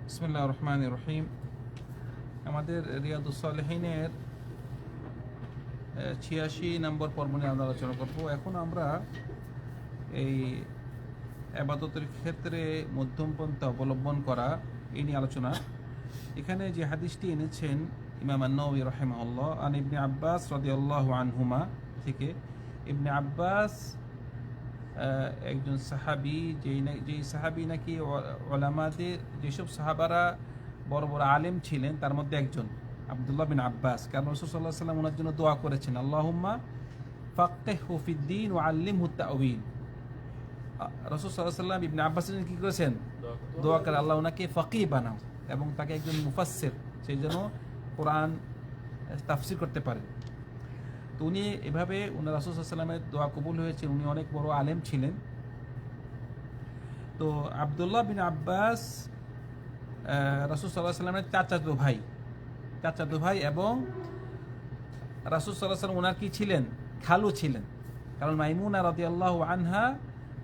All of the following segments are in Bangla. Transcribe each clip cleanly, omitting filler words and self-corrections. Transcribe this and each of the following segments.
বিসমিল্লাহির রহমানির রহিম। আমাদের রিয়াদুস সালেহিনের 86 নম্বর পর্ব নিয়ে আমরা আলোচনা করব। এখন আমরা এই ইবাদতের ক্ষেত্রে মধ্যম পন্থা অবলম্বন করা এই নিয়ে আলোচনা। এখানে যে হাদিসটি এনেছেন ইমাম আন-নাওয়ী রাহিমাহুল্লাহ আন ইবনে আব্বাস রাদিয়াল্লাহু আনহুমা থেকে। ইবনে আব্বাস একজন সাহাবী, যেই সাহাবী নাকি উলামাদের, যেসব সাহাবারা বড় বড় আলেম ছিলেন তার মধ্যে একজন আব্দুল্লাহ বিন আব্বাস। কারণ রাসূল সাল্লাল্লাহু আলাইহি ওয়াসাল্লাম ওনার জন্য দোয়া করেছেন, আল্লাহুম্মা ফাক্কিহহু ফিদ-দীন ওয়া আল্লিমহু তা'ওয়িল। রাসূল সাল্লাল্লাহু আলাইহি ওয়াসাল্লাম ইবনে আব্বাসের কি করেছেন? দোয়া করে আল্লাহ ওনাকে ফাকিহ বানাও এবং তাকে একজন মুফাসসির, সেই জন্য কোরআন তাফসীর করতে পারেন। তো উনি এভাবে রাসূল সাল্লাল্লাহু আলাইহি ওয়াসাল্লামের দোয়া কবুল হয়েছে। উনি অনেক বড় আলেম ছিলেন। তো আব্দুল্লাহ বিন আব্বাস রাসূল সাল্লাল্লাহু আলাইহি ওয়াসাল্লামের চাচাতো ভাই এবং রাসূল সাল্লাল্লাহু আলাইহি ওয়াসাল্লাম ওনার কি ছিলেন? খালু ছিলেন। কারণ মাইমুনা রাদিয়াল্লাহু আনহা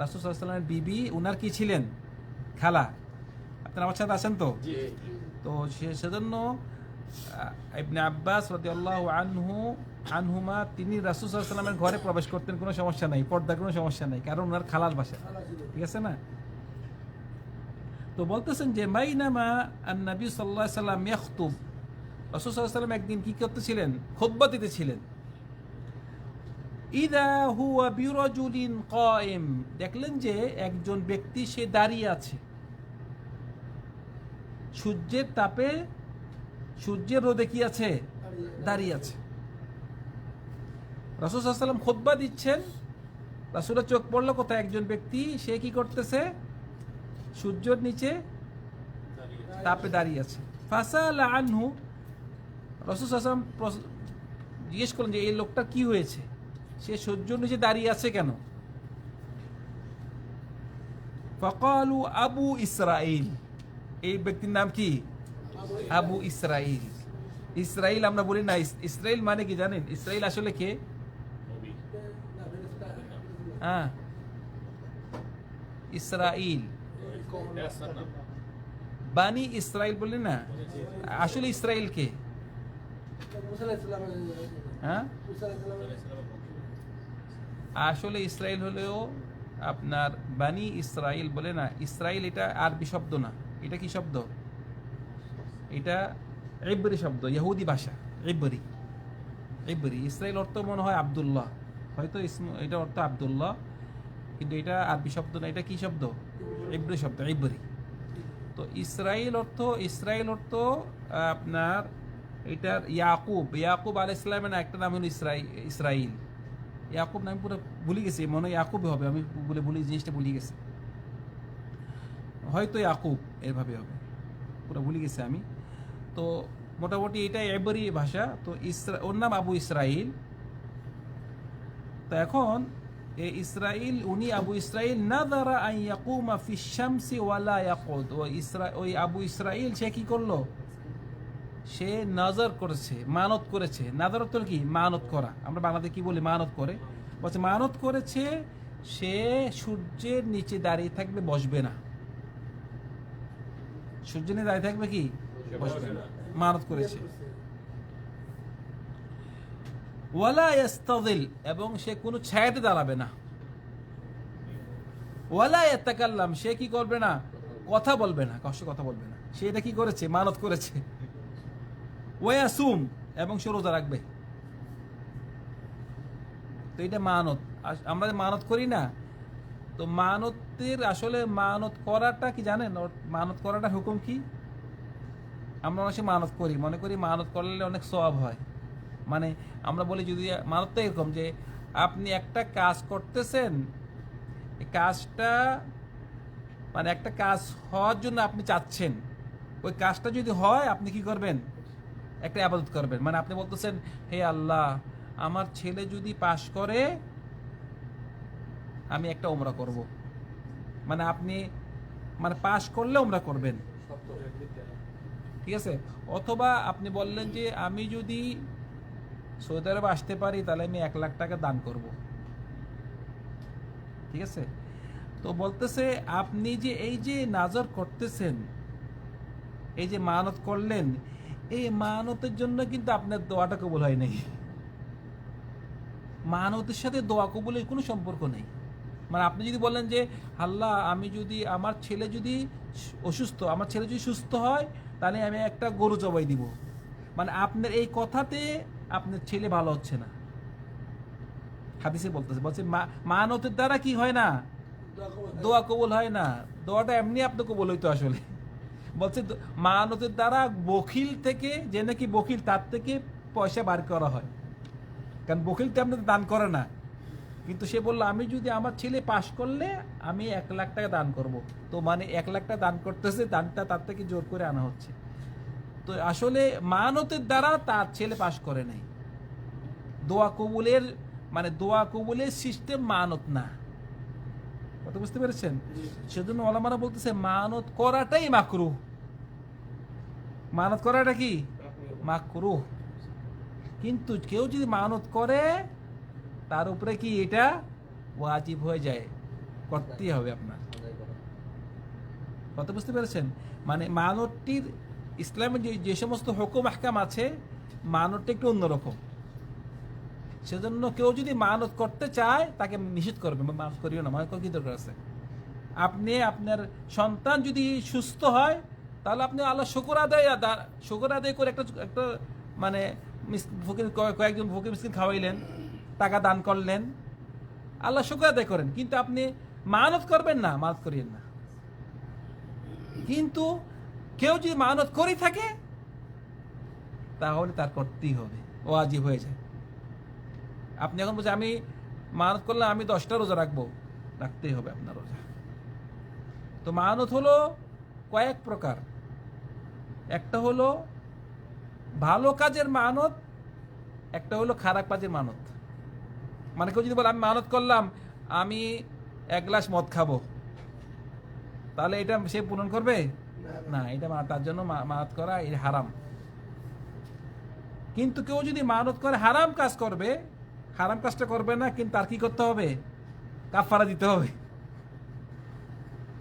রাসূল সাল্লাল্লাহু আলাইহি ওয়াসাল্লামের বিবি, ওনার কি ছিলেন? খালা। আপনারা আমার সাথে আছেন তো? তো সেজন্য ইবনে আব্বাস রাদিয়াল্লাহু আনহুমা তিনি রাসূল সাল্লাল্লাহু আলাইহি ওয়াসাল্লামের ঘরে প্রবেশ করতেন, কোনো সমস্যা নাই, পর্দার কোনো সমস্যা নাই, কারণ ওনার খালার বাসা। ঠিক আছে না? তো বলতেছেন যে মাইনামা আন-নবী সাল্লাল্লাহু আলাইহি ওয়াসাল্লাম ইয়াখতুব, রাসূল সাল্লাল্লাহু আলাইহি ওয়াসাল্লাম একদিন কি করতেছিলেন? খুতবা দিতেছিলেন। ইযা হুয়া বিরাজুলিন কায়েম, দেখলেন যে একজন ব্যক্তি সে দাঁড়িয়ে আছে, সূর্যের তাপে, সূর্যের রোদে কি আছে? দাঁড়িয়ে আছে। রাসূল সাল্লাল্লাহু আলাইহি ওয়াসাল্লাম খুতবা দিচ্ছেন, রাসূলের চোখ পড়লো কোথায়? একজন ব্যক্তি সে কি করতেছে? সূর্যের নিচে তাপে দাঁড়িয়ে আছে। ফাসালা আনহু, রাসূল সাল্লাল্লাহু আলাইহি ওয়াসাল্লাম জিজ্ঞেস করলেন যে এই লোকটা কি হয়েছে, সে সূর্যের নিচে দাঁড়িয়ে আছে কেন? ফাকালু আবু ইসরাইল, এই ব্যক্তির নাম কি? আবু ইসরাইল। ইসরাইল আমরা বলি না, ইসরাইল মানে কি জানেন? ইসরাইল আসলে কে? হ্যাঁ, ইসরাইল, বানি ইসরাইল বলি না, আসলে ইসরাইল কে? হ্যাঁ, আসলে ইসরাইল হলেও আপনার বানি ইসরাইল বলে না। ইসরাইল এটা আরবি শব্দ না, এটা কি শব্দ? এটা ইব্রি শব্দ, ইহুদি ভাষা, ইব্রি। ইসরাইল অর্থ মনে হয় আব্দুল্লাহ, হয়তো এটা অর্থ আব্দুল্লাহ, কিন্তু এটা আরবি শব্দ না, এটা কি শব্দ? ইব্রি শব্দ, ইব্রি। তো ইসরাইল অর্থ আপনার এটার ইয়াকুব আলাইহিস সালামের না একটা নাম হলো ইসরাইল। ইয়াকুব নাম পুরো ভুলে গেছি, মনে হয় ইয়াকুবই হবে, আমি জিনিসটা ভুলে গেছি, হয়তো ইয়াকুব এভাবে হবে, পুরো ভুলে গেছি আমি। তো মোটামুটি এটা এবারই ভাষা। তো ওর নাম আবু ইসরাইল। তো এখন এই ইসরাইল, উনি আবু ইসরাইল নাযারা আন ইয়াকুমা ফিশ শামসি ওয়ালা ইয়াকুদ, ওই আবু ইসরাইল সে কি করলো? সে নজর করেছে, মানত করেছে। নাজার অর্থ কি? মানত করা। আমরা বাংলাতে কি বলি? মানত করে। বলছে মানত করেছে সে সূর্যের নিচে দাঁড়িয়ে থাকবে, বসবে না। সূর্যের নিচে দাঁড়িয়ে থাকবে কি? বসবে না। মানত করেছে। ওয়ালা ইয়াস্তাযিল, এবং সে কোনো ছায়াতে দাঁড়াবে না। ওয়ালা ইয়াতাকাল্লাম, সে কি করবে না? কথা বলবে না, কথা বলবে না। সে এটা কি করেছে? মানত করেছে। ওয়াসুম, এবং সে রোজা রাখবে। তো এটা মানত। আমরা মানত করি না, তো মানতের আসলে মানত করাটা কি জানেন? মানত করাটা হুকুম কি? আমরা অনেক মানত করি, মনে করি মানত করলে অনেক সওয়াব হয়। মানে আমরা বলি, যদি মানতটা এরকম যে আপনি একটা কাজ করতেছেন, এই কাজটা মানে একটা কাজ হওয়ার জন্য আপনি চাচ্ছেন, ওই কাজটা যদি হয় আপনি কি করবেন? একটা ইবাদত করবেন। মানে আপনি বলতেছেন, হে আল্লাহ, আমার ছেলে যদি পাশ করে আমি একটা উমরা করব। মানে আপনি পাশ করলে উমরা করবেন, ঠিক আছে? অথবা আপনি বললেন যে আমি যদি সৌদি আরবে আসতে পারি তাহলে আমি 1 লাখ টাকা দান করব, ঠিক আছে? তো বলতেছে আপনি যে এই যে নাজর করতেছেন, এই যে মানত করলেন, এই মানতের জন্য কিন্তু আপনার দোয়াটা কবুল হয় নাই। মানতের সাথে দোয়া কবুলের কোনো সম্পর্ক নেই। মানে আপনি যদি বলেন যে আল্লাহ, আমি যদি আমার ছেলে যদি অসুস্থ, আমার ছেলে যদি সুস্থ হয়, তাহলে আমি একটা গরু জবাই দিব, মানে আপনার এই কথাতে আপনার ছেলে ভালো হচ্ছে না। হাদিসে বলছে মানতের দ্বারা কি হয় না, দোয়া কবুল হয় না। দোয়াটা এমনি আপনি কবুল হইতো আসলে। বলছে মানতের দ্বারা বখিল থেকে, যে নাকি বখিল, তার থেকে পয়সা বার করা হয়, কারণ বখিল তো আপনাদের দান করে না। কিন্তু সে বললো আমি যদি আমার ছেলে পাশ করলে আমি 1,00,000 টাকা দান করব। তো মানে 1,00,000 টাকা দান করতেছে, দানটা তার থেকে জোর করে আনা হচ্ছে। তো আসলে মানতের দ্বারা তার ছেলে পাশ করে নাই। দোয়া কবুলের মানে দোয়া কবুলের সিস্টেম মানত না। কথা বুঝতে পেরেছেন? সেজন্য ওলামারা বলতেছে মানত করাটাই মাকরুহ। মানত করাটা কি মাকরুহ। কিন্তু কেউ যদি মানত করে তার উপরে কি এটা ওয়াজিব হয়ে যায়, করতেই হবে আপনার। কথা বুঝতে পেরেছেন? মানে মানতটির ইসলামের যে সমস্ত হুকুম আহকাম আছে, মানতটা একটু অন্যরকম। সেজন্য কেউ যদি মানত করতে চায় তাকে নিষেধ করবে, মানত করিও না, মানত করার কি দরকার আছে? আপনি আপনার সন্তান যদি সুস্থ হয়, তাহলে আপনি আল্লাহ শুকর আদায় করে একটা মানে ফকির, কয়েকজন ফকির মিসকিন খাওয়াইলেন, টাকা দান করলেন, আল্লাহ শুকর আদায় করেন। কিন্তু আপনি মানত করবেন না, মানত করিয়েন না। কিন্তু কেউ যদি মানত করে থাকে তাহলে তার করতেই হবে, ওয়াজিব হয়ে যায়। আপনি এখন বলছেন আমি মানত করলে আমি 10টা রোজা রাখবো, রাখতেই হবে আপনার রোজা। তো মানত হলো কয়েক প্রকার। একটা হলো ভালো কাজের মানত, একটা হলো খারাপ কাজের মানত। মানে কেউ যদি বলে আমি মানত করলাম আমি 1 গ্লাস মদ খাবো, তাহলে এটা সে পূরণ করবে না, এটা তার জন্য মানত করা এটা হারাম। কিন্তু কেউ যদি মানত করে হারাম কাজ করবে, হারাম কাজটা করবে না, কিন্তু তার কি করতে হবে? কাফারা দিতে হবে।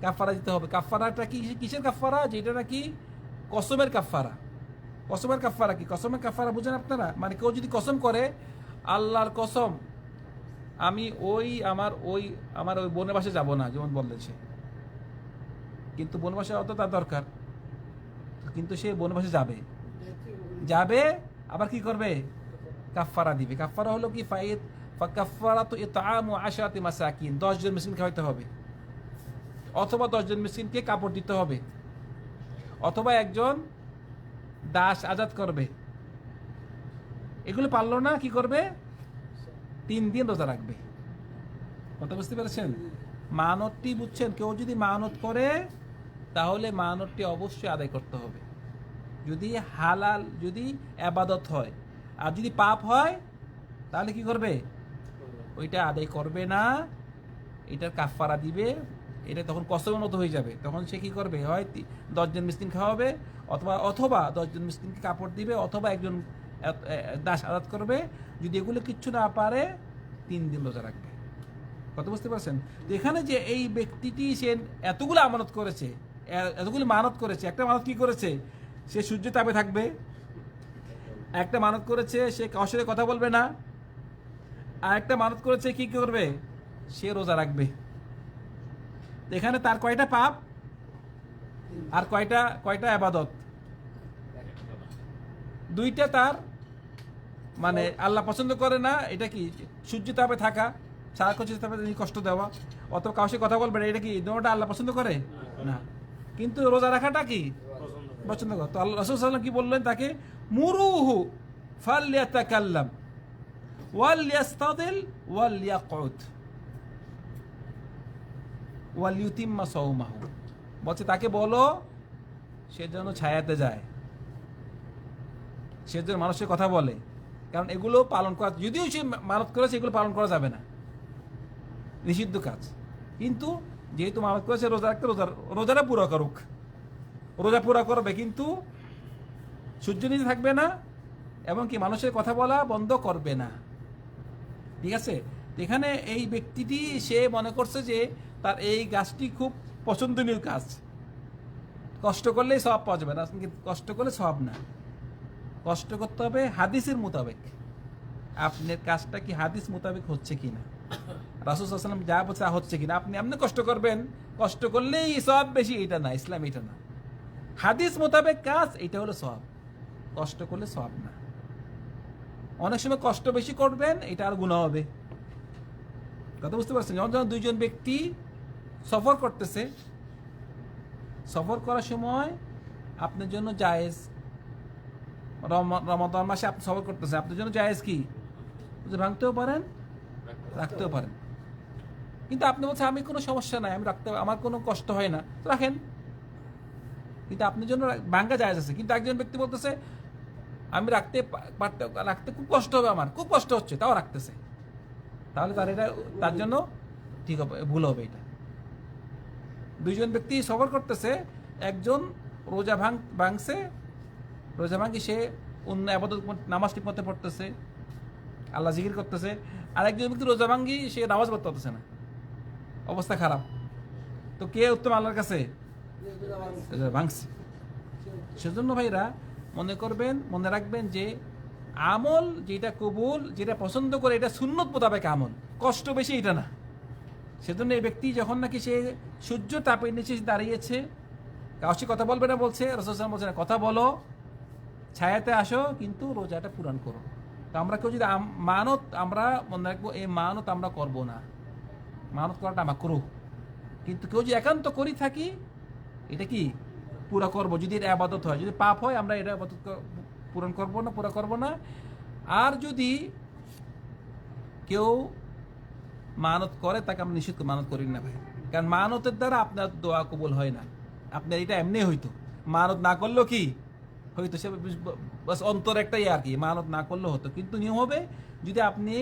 কাফারা দিতে হবে। কাফারাটা কি, কিসের কাফারা? যেটা নাকি কসমের কাফারা। কসমের কাফারা কি? কসমের কাফারা বুঝেন আপনারা? মানে কেউ যদি কসম করে, আল্লাহর কসম আমি আমার ওই বোনের বাসায় যাব না, যেমন বলেছে, কিন্তু বোনের বাসায় অত তার দরকার, কিন্তু সে বোনের বাসায় যাবে, আবার কি করবে? কাফারা দিবে। কাফারা হলো কি? কাফারাতু ইতআমু 10 মাসাকিন, 10 জন মিসকিন খাওয়াইতে হবে, অথবা 10 জন মিসকিনকে কাপড় দিতে হবে, অথবা একজন দাস আজাদ করবে। এগুলো পারলো না, কি করবে? 3 দিন রোজা রাখবে। কথা বুঝতে পেরেছেন? মানতটি বুঝছেন? কেউ যদি মানত করে তাহলে মানতটি অবশ্যই আদায় করতে হবে, যদি হালাল, যদি ইবাদত হয়। আর যদি পাপ হয় তাহলে কি করবে? ওইটা আদায় করবে না, এটার কাফারা দিবে। এটা তখন কসমের মতো হয়ে যাবে। তখন সে কি করবে? হয় 10 জন মিসকিন খাওয়াবে, অথবা 10 জন মিসকিনকে কাপড় দিবে, অথবা একজন দাস আজাদ করবে। যদি এগুলো কিচ্ছু না পারে 3 দিন রোজা রাখবে। কথা বুঝতে পারছেন? তো এখানে যে এই ব্যক্তিটি সে এতগুলো আমানত করেছে, এতগুলো মানত করেছে, একটা মানত কি করেছে? সে সূর্য তাপে থাকবে। একটা মানত করেছে সে কারোর সাথে কথা বলবে না। আর একটা মানত করেছে কি করবে? সে রোজা রাখবে। এখানে তার কয়টা পাপ আর কয়টা ইবাদত? 2টা তার মানে আল্লাহ পছন্দ করে না। এটা কি? সূর্য তাপে থাকা, সারাক্ষণ তাপে কষ্ট দেওয়া, অথবা কারোর সাথে কথা বলবে না, এটা কি দুটোটা আল্লাহ পছন্দ করে না। কিন্তু রোজা রাখাটা কি পছন্দ করে। তো আল্লাহ রাসূল সাল্লাল্লাহু আলাইহি ওয়াসাল্লাম কি বললেন তাকে? মুরুহু ফালইয়াতাকাল্লাম ওয়ালইয়াস্তাদিল ওয়ালইয়াকুদ ওয়ালিউতিম্মা সাওমাহু। বলছে তাকে বলো সে যেন ছায়াতে যায়, সে যেন মানুষের কথা বলে, কারণ এগুলো পালন করা, যদিও সে মানত করেছে, এগুলো পালন করা যাবে না, নিষিদ্ধ কাজ। কিন্তু যেহেতু মানত করেছে রোজা রাখতে, রোজাটা পুরো করুক, রোজা পুরো করবে, কিন্তু সূর্য নিচে থাকবে না, এবং কি মানুষের কথা বলা বন্ধ করবে না। ঠিক আছে? এখানে এই ব্যক্তিটি সে মনে করছে যে তার এই কাজটি খুব পছন্দনীয় কাজ, কষ্ট করলেই সওয়াব পাওয়া যাবে না, কিন্তু কষ্ট করলে সওয়াব না, কষ্ট করতে হবে হাদিসের মোতাবেক। আপনার কাজটা কি হাদিস মোতাবেক হচ্ছে কিনা, রাসূল সাল্লাল্লাহু আলাইহি ওয়াসাল্লাম যা বলছে হচ্ছে কিনা। আপনি এমনি কষ্ট করবেন, কষ্ট করলেই সওয়াব বেশি, এটা না, ইসলাম এটা না। হাদিস মোতাবেক কাজ, এটা হলো সওয়াব, কষ্ট করলে সওয়াব না। অনেক সময় কষ্ট বেশি করবেন, এটা আর গুনাহ হবে। কথা বুঝতে পারছেন? যখন দুইজন ব্যক্তি সফর করতেছে, সফর করার সময় আপনার জন্য জায়েজ, রমাদান মাসে আপনি সফর করতেছেন, আপনার জন্য জায়েজ কি ভাঙতেও পারেন, রাখতেও পারেন। কিন্তু আপনি বলছেন আমি কোনো সমস্যা নাই, আমি রাখতে, আমার কোনো কষ্ট হয় না, তো রাখেন। কিন্তু আপনার জন্য ভাঙ্গা জায়েজ আছে। কিন্তু একজন ব্যক্তি বলতেছে আমি রাখতে খুব কষ্ট হবে, আমার খুব কষ্ট হচ্ছে, তাও রাখতেছে, তাহলে তার জন্য ঠিক হবে, ভুল হবে এটা। দুইজন ব্যক্তি সফর করতেছে, একজন রোজা ভাঙছে, রোজা ভাঙি সে অন্য আবাদত নামাজ ঠিক মতো পড়তেছে, আল্লাহ জিকির করতেছে, আর একজন ব্যক্তি রোজা ভাঙ্গি সে নামাজ পড়তে পারতেছে না, অবস্থা খারাপ। তো কে উত্তম আল্লাহর কাছে? ভাঙছে। সেজন্য ভাইরা মনে রাখবেন যে আমল যেটা কবুল, যেটা পছন্দ করে, এটা সুন্নত মোতাবেক আমল, কষ্ট বেশি এটা না। সেজন্য এই ব্যক্তি যখন নাকি সে সূর্য তাপের নিচে দাঁড়িয়েছে, কাউকে কথা বলবে না বলছে, রাসূল সাল্লাল্লাহু আলাইহি ওয়াসাল্লাম বলছে না, কথা বলো, ছায়াতে আসো, কিন্তু রোজাটা পূরণ করো। তো আমরা কেউ যদি মানত, আমরা মনে রাখবো এই মানত আমরা করবো না, মানত করাটা মাকরুহ। কিন্তু কেউ যদি একান্ত করি থাকি, এটা কি পুরা করবো। যদি এটা আবাদত হয়, যদি পাপ হয়, আমরা এটা আবাদত পূরণ করবো না, পুরা করবো না। আর যদি কেউ মানত করে, তাকে আমরা নিষেধ মানত করি না ভাই, কারণ মানতের দ্বারা আপনার দোয়া কবুল হয় না। আপনার এটা এমনি হইতো, মানত না করলেও কি হইতো, সে বাস অন্তর একটাই আর কি, মানত না করলেও হতো। কিন্তু নিয়ম হবে, যদি আপনি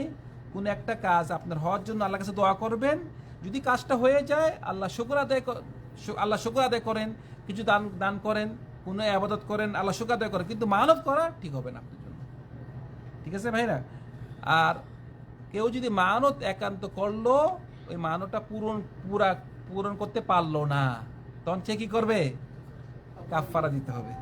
কোনো একটা কাজ আপনার হওয়ার জন্য আল্লাহর কাছে দোয়া করবেন, যদি কাজটা হয়ে যায়, আল্লাহ শুকর আদায় করেন, কিছু দান করেন, কোনো ইবাদত করেন, আল্লাহ শুকর আদায় করেন, কিন্তু মানত করা ঠিক হবে না আপনার জন্য। ঠিক আছে ভাইরা? আর কেউ যদি মানত একান্ত করলো, ওই মানতটা পূরণ করতে পারলো না, তখন সে কি করবে? কাফফারা দিতে হবে।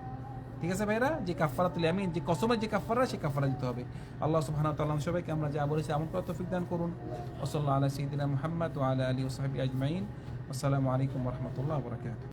ঠিক আছে ভাইরা? যে কাফফারাতুল ইয়ামিন, যে কসমের যে কাফফারা, সেই কাফফারা দিতে হবে। আল্লাহ সুবহানাহু ওয়া তাআলা সবাইকে আমরা যা বলেছি আমল করার তৌফিক দান করুন। ওয়া সাল্লাল্লাহু আলা সাইয়্যিদিনা মুহাম্মদ ওয়া আলা আলিহি ওয়া সাহবিহি আজমাইন। আসসালামু আলাইকুম ওয়া রাহমাতুল্লাহি ওয়া বারাকাতুহু।